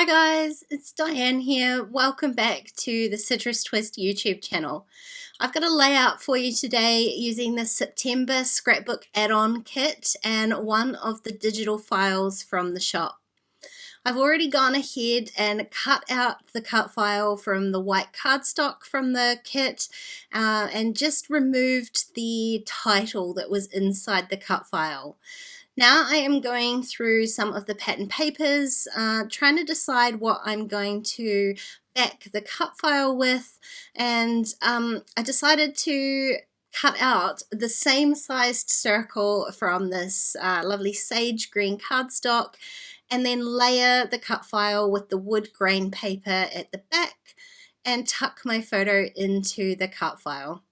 Hi guys, it's Diane here. Welcome back to the Citrus Twist YouTube channel. I've got a layout for you today using the September scrapbook add-on kit and one of the digital files from the shop. I've already gone ahead and cut out the cut file from the white cardstock from the kit and just removed the title that was inside the cut file. Now I am going through some of the pattern papers, trying to decide what I'm going to back the cut file with, and I decided to cut out the same sized circle from this lovely sage green cardstock and then layer the cut file with the wood grain paper at the back and tuck my photo into the cut file.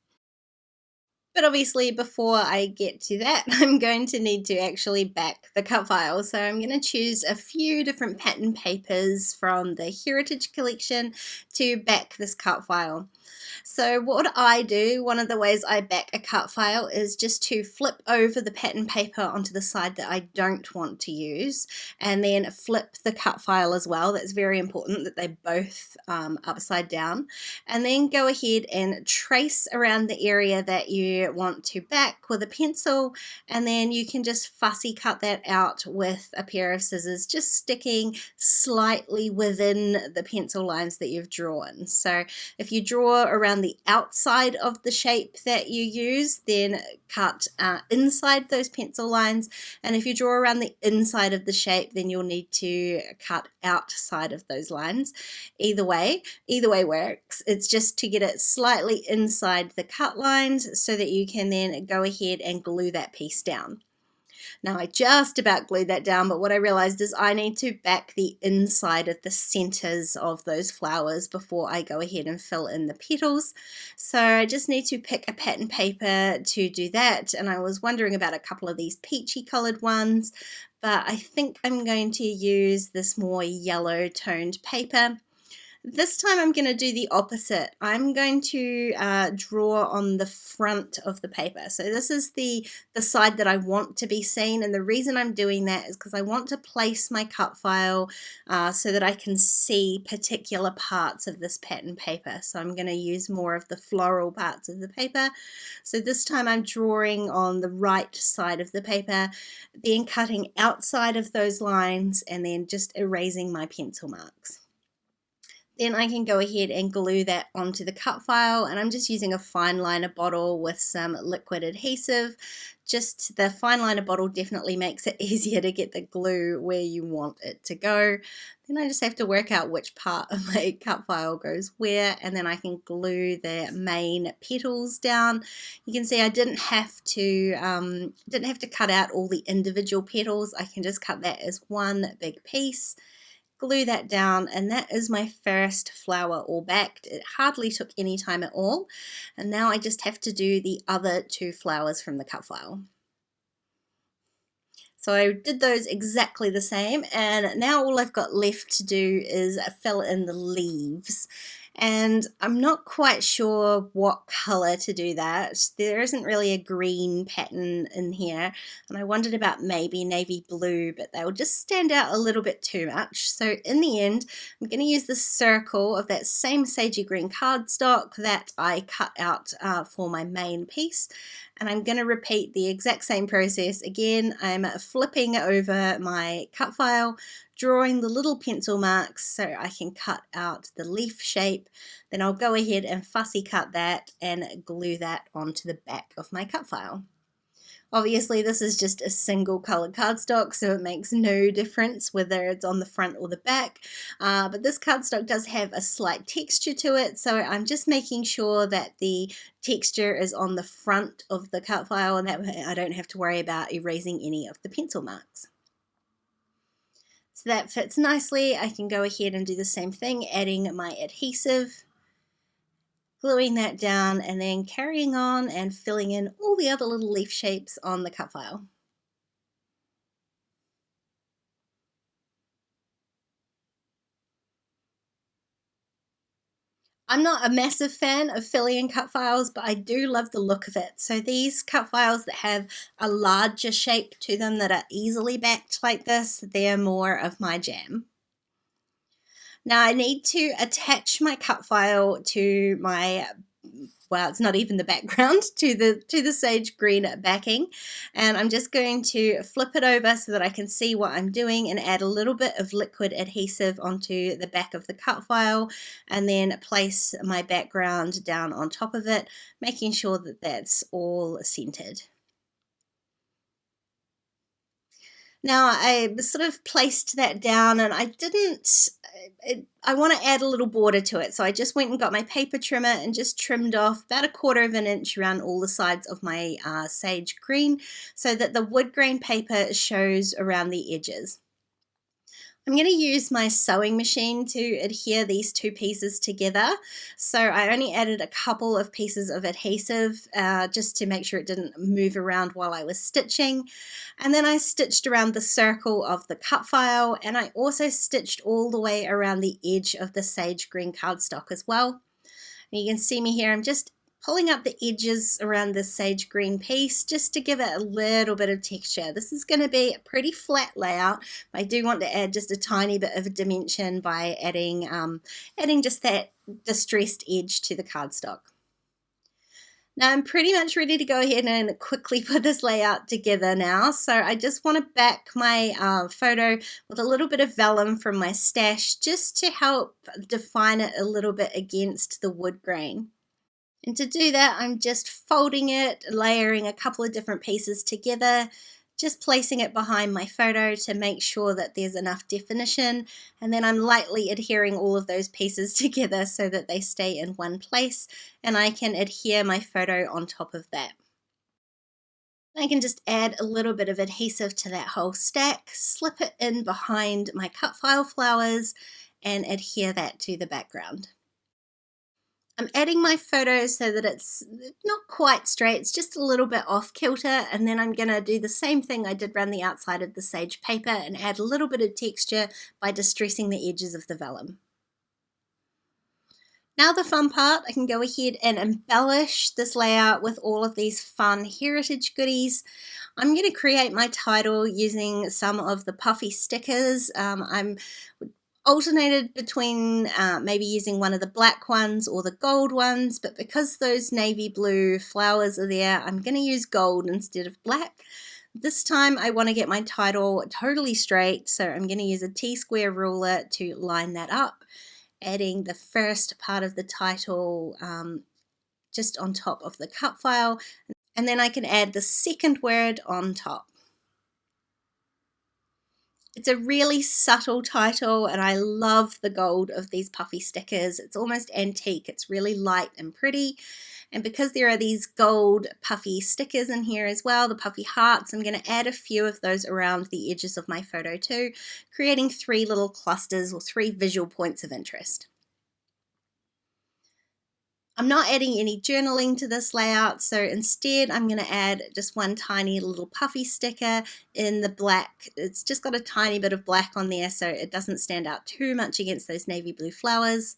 But obviously before I get to that, I'm going to need to actually back the cut file. So I'm going to choose a few different pattern papers from the Heritage Collection to back this cut file. So what I do, one of the ways I back a cut file is just to flip over the pattern paper onto the side that I don't want to use, and then flip the cut file as well. That's very important that they both upside down, and then go ahead and trace around the area that you want to back with a pencil, and then you can just fussy cut that out with a pair of scissors, just sticking slightly within the pencil lines that you've drawn. So if you draw around the outside of the shape that you use, then cut inside those pencil lines, and if you draw around the inside of the shape, then you'll need to cut outside of those lines. Either way works. It's just to get it slightly inside the cut lines so that you can then go ahead and glue that piece down. Now I just about glued that down, but what I realized is I need to back the inside of the centers of those flowers before I go ahead and fill in the petals. So I just need to pick a pattern paper to do that, and I was wondering about a couple of these peachy colored ones, but I think I'm going to use this more yellow toned paper. This time I'm going to do the opposite. I'm going to draw on the front of the paper. So this is the side that I want to be seen, and the reason I'm doing that is because I want to place my cut file so that I can see particular parts of this pattern paper. So I'm going to use more of the floral parts of the paper. So this time I'm drawing on the right side of the paper, then cutting outside of those lines and then just erasing my pencil marks. Then I can go ahead and glue that onto the cut file, and I'm just using a fine liner bottle with some liquid adhesive. Just the fine liner bottle definitely makes it easier to get the glue where you want it to go. Then I just have to work out which part of my cut file goes where, and then I can glue the main petals down. You can see I didn't have to cut out all the individual petals. I can just cut that as one big piece. Glue that down, and that is my first flower all backed. It hardly took any time at all, and now I just have to do the other two flowers from the cut file. So I did those exactly the same, and now all I've got left to do is fill in the leaves. And I'm not quite sure what color to do that. There isn't really a green pattern in here, and I wondered about maybe navy blue, but they will just stand out a little bit too much. So in the end, I'm going to use the circle of that same sagey green cardstock that I cut out for my main piece, and I'm going to repeat the exact same process again. I'm flipping over my cut file, drawing the little pencil marks so I can cut out the leaf shape. Then I'll go ahead and fussy cut that and glue that onto the back of my cut file. Obviously this is just a single colored cardstock, so it makes no difference whether it's on the front or the back, but this cardstock does have a slight texture to it, so I'm just making sure that the texture is on the front of the cut file, and that way I don't have to worry about erasing any of the pencil marks. So that fits nicely. I can go ahead and do the same thing, adding my adhesive, gluing that down, and then carrying on and filling in all the other little leaf shapes on the cut file. I'm not a massive fan of filling in cut files, but I do love the look of it. So these cut files that have a larger shape to them that are easily backed like this, they're more of my jam. Now I need to attach my cut file to my, well, it's not even the background, to the sage green backing, and I'm just going to flip it over so that I can see what I'm doing and add a little bit of liquid adhesive onto the back of the cut file, and then place my background down on top of it, making sure that that's all centered. Now I sort of placed that down, and I didn't, I want to add a little border to it, so I just went and got my paper trimmer and just trimmed off about 1/4 of an inch around all the sides of my sage green so that the wood grain paper shows around the edges. I'm going to use my sewing machine to adhere these two pieces together. So I only added a couple of pieces of adhesive just to make sure it didn't move around while I was stitching. And then I stitched around the circle of the cut file, and I also stitched all the way around the edge of the sage green cardstock as well. And you can see me here, I'm just pulling up the edges around this sage green piece just to give it a little bit of texture. This is going to be a pretty flat layout, but I do want to add just a tiny bit of a dimension by adding just that distressed edge to the cardstock. Now I'm pretty much ready to go ahead and quickly put this layout together now. So I just want to back my photo with a little bit of vellum from my stash just to help define it a little bit against the wood grain. And to do that, I'm just folding it, layering a couple of different pieces together, just placing it behind my photo to make sure that there's enough definition, and then I'm lightly adhering all of those pieces together so that they stay in one place, and I can adhere my photo on top of that. I can just add a little bit of adhesive to that whole stack, slip it in behind my cut file flowers, and adhere that to the background. I'm adding my photo so that it's not quite straight, it's just a little bit off kilter, and then I'm going to do the same thing I did around the outside of the sage paper and add a little bit of texture by distressing the edges of the vellum. Now the fun part, I can go ahead and embellish this layout with all of these fun heritage goodies. I'm going to create my title using some of the puffy stickers. I'm alternated between maybe using one of the black ones or the gold ones, but because those navy blue flowers are there, I'm going to use gold instead of black. This time I want to get my title totally straight, so I'm going to use a T-square ruler to line that up, adding the first part of the title just on top of the cut file, and then I can add the second word on top. It's a really subtle title, and I love the gold of these puffy stickers. It's almost antique. It's really light and pretty. And because there are these gold puffy stickers in here as well, the puffy hearts, I'm going to add a few of those around the edges of my photo too, creating 3 little clusters or 3 visual points of interest. I'm not adding any journaling to this layout, so instead I'm going to add just one tiny little puffy sticker in the black. It's just got a tiny bit of black on there so it doesn't stand out too much against those navy blue flowers.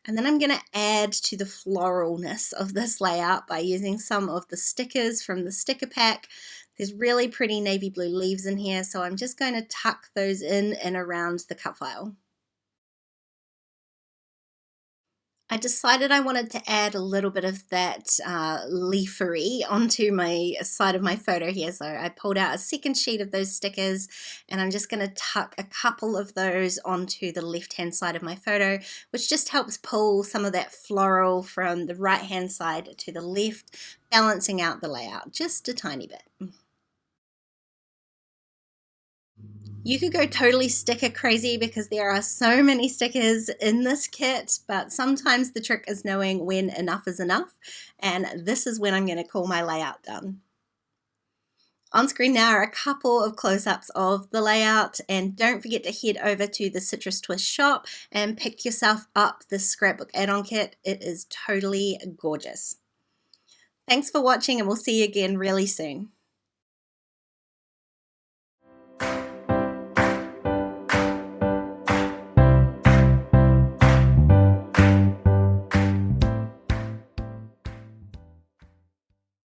And then I'm going to add to the floralness of this layout by using some of the stickers from the sticker pack. There's really pretty navy blue leaves in here, so I'm just going to tuck those in and around the cut file. I decided I wanted to add a little bit of that leafery onto my side of my photo here. So I pulled out a second sheet of those stickers, and I'm just going to tuck a couple of those onto the left-hand side of my photo, which just helps pull some of that floral from the right-hand side to the left, balancing out the layout just a tiny bit. You could go totally sticker crazy because there are so many stickers in this kit, but sometimes the trick is knowing when enough is enough, and this is when I'm going to call my layout done. On screen now are a couple of close-ups of the layout, and don't forget to head over to the Citrus Twist shop and pick yourself up this scrapbook add-on kit. It is totally gorgeous. Thanks for watching, and we'll see you again really soon.